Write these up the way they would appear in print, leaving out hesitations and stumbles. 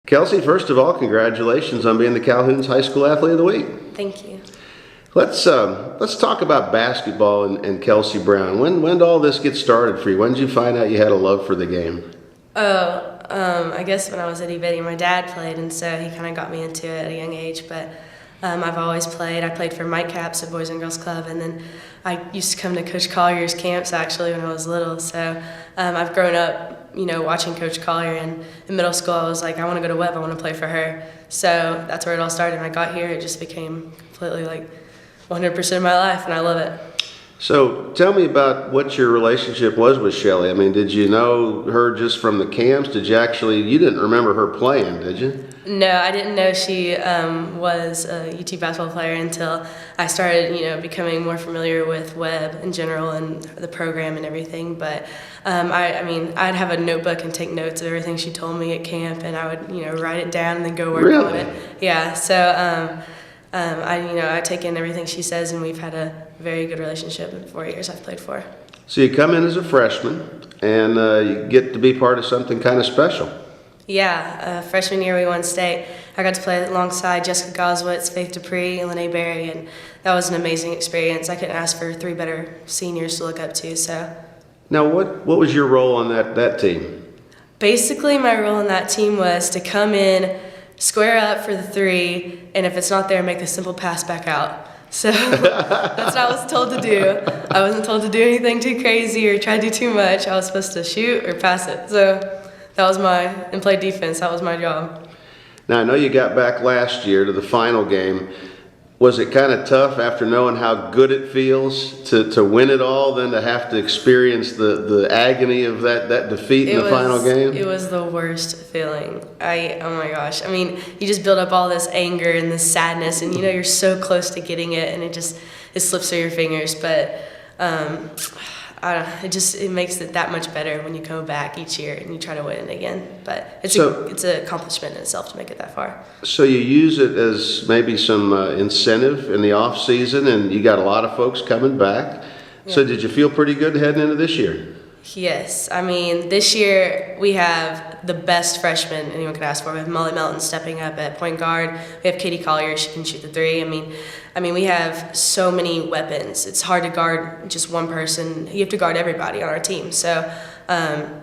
Kelsey, first of all, congratulations on being the Calhouns High School Athlete of the Week. Thank you. Let's talk about basketball and Kelsey Brown. When did all this get started for you? When did you find out you had a love for the game? I guess when I was itty bitty, my dad played, and so he kind of got me into it at a young age. But I've always played. I played for Mike Caps at Boys and Girls Club, and then I used to come to Coach Collier's camps actually when I was little. So I've grown up, watching Coach Collier. And in middle school, I was like, I want to go to Webb. I want to play for her. So that's where it all started. When I got here, it just became completely 100% of my life, and I love it. So tell me about what your relationship was with Shelly. I mean, did you know her just from the camps? You didn't remember her playing, did you? No, I didn't know she was a UT basketball player until I started, becoming more familiar with Webb in general and the program and everything. But I'd have a notebook and take notes of everything she told me at camp, and I would, write it down and then go work on it. Yeah. So I take in everything she says, and we've had a very good relationship in 4 years I've played for. So you come in as a freshman, and you get to be part of something kind of special. Yeah, freshman year we won state. I got to play alongside Jessica Goswitz, Faith Dupree, and Lene Berry, and that was an amazing experience. I couldn't ask for 3 better seniors to look up to. So, now what was your role on that team? Basically, my role on that team was to come in, square up for the 3, and if it's not there, make a simple pass back out. So that's what I was told to do. I wasn't told to do anything too crazy or try to do too much. I was supposed to shoot or pass it. So that was and play defense. That was my job. Now, I know you got back last year to the final game. Was it kind of tough after knowing how good it feels to win it all, then to have to experience the agony of that defeat in the final game? It was the worst feeling. Oh my gosh. I mean, you just build up all this anger and this sadness, and you're so close to getting it, and it slips through your fingers. But it makes it that much better when you come back each year and you try to win it again. But it's an accomplishment in itself to make it that far. So you use it as maybe some incentive in the off season, and you got a lot of folks coming back. Yeah. So did you feel pretty good heading into this year? Yes. I mean, this year we have the best freshman anyone could ask for. We have Molly Melton stepping up at point guard. We have Katie Collier. She can shoot the 3. I mean, we have so many weapons. It's hard to guard just one person. You have to guard everybody on our team. So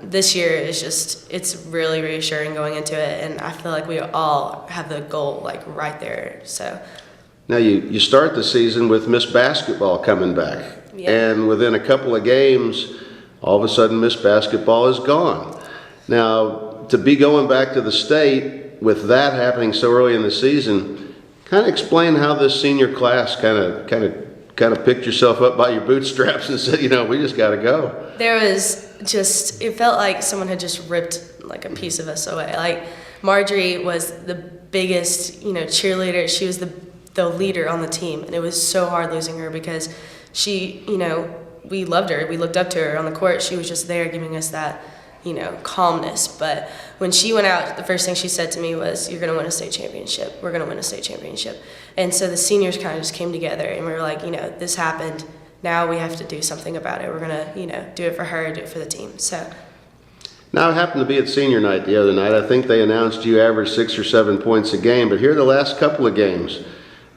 this year it's really reassuring going into it, and I feel like we all have the goal right there. So now you start the season with Miss Basketball coming back, yeah. And within a couple of games, all of a sudden Miss Basketball is gone. Now, to be going back to the state with that happening so early in the season, kind of explain how this senior class kind of picked yourself up by your bootstraps and said, we just got to go. There was it felt like someone had just ripped a piece of us away. Marjorie was the biggest, cheerleader. She was the leader on the team, and it was so hard losing her because she, we loved her. We looked up to her on the court. She was just there giving us that, calmness. But when she went out, the first thing she said to me was, "You're going to win a state championship. We're going to win a state championship." And so the seniors kind of just came together, and we were like, this happened. Now we have to do something about it. We're going to, do it for her, do it for the team. So. Now, I happened to be at senior night the other night. I think they announced you averaged 6 or 7 points a game. But here are the last couple of games.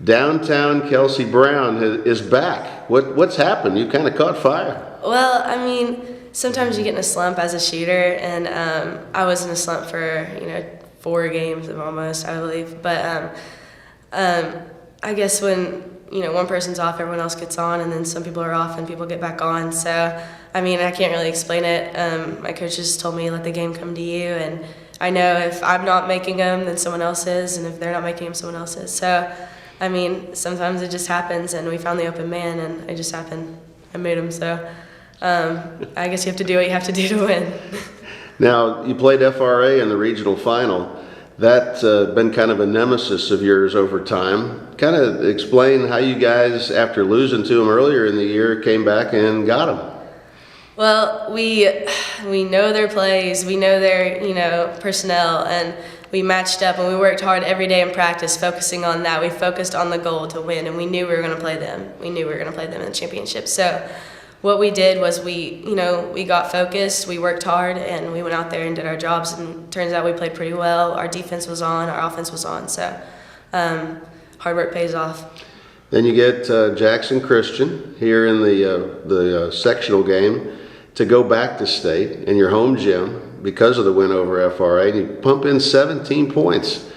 Downtown Kelsey Brown is back. What's happened? You kind of caught fire. Well, sometimes you get in a slump as a shooter, and I was in a slump for 4 games almost, I believe. But I guess when one person's off, everyone else gets on, and then some people are off and people get back on. So I can't really explain it. My coaches told me let the game come to you, and I know if I'm not making them, then someone else is, and if they're not making them, someone else is. So. Sometimes it just happens, and we found the open man, and it just happened. I made him, so I guess you have to do what you have to do to win. Now, you played FRA in the regional final. That's been kind of a nemesis of yours over time. Kind of explain how you guys, after losing to them earlier in the year, came back and got them. Well, we know their plays, we know their personnel, and we matched up and we worked hard every day in practice, focusing on that. We focused on the goal to win, and we knew we were going to play them. We knew we were going to play them in the championship. So what we did was we got focused, we worked hard, and we went out there and did our jobs. And turns out we played pretty well. Our defense was on, our offense was on. So hard work pays off. Then you get Jackson Christian here in the sectional game to go back to state in your home gym because of the win over FRA. And you pump in 17 points.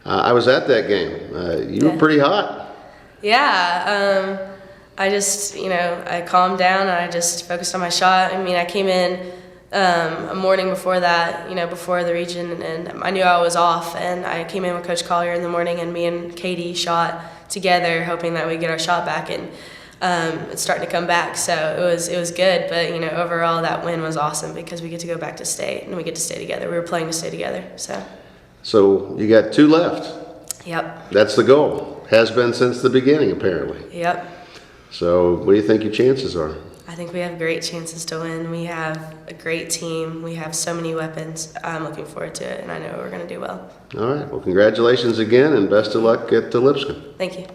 I was at that game. You were pretty hot. Yeah. I just, I calmed down and I just focused on my shot. I mean, I came in a morning before that, before the region, and I knew I was off. And I came in with Coach Collier in the morning, and me and Katie shot together, hoping that we'd get our shot back. And it's starting to come back, so it was good. But overall, that win was awesome because we get to go back to state and we get to stay together. We were playing to stay together, So you got 2 left. Yep. That's the goal. Has been since the beginning, apparently. Yep. So what do you think your chances are? I think we have great chances to win. We have a great team. We have so many weapons. I'm looking forward to it, and I know we're going to do well. All right. Well, congratulations again, and best of luck at Lipscomb. Thank you.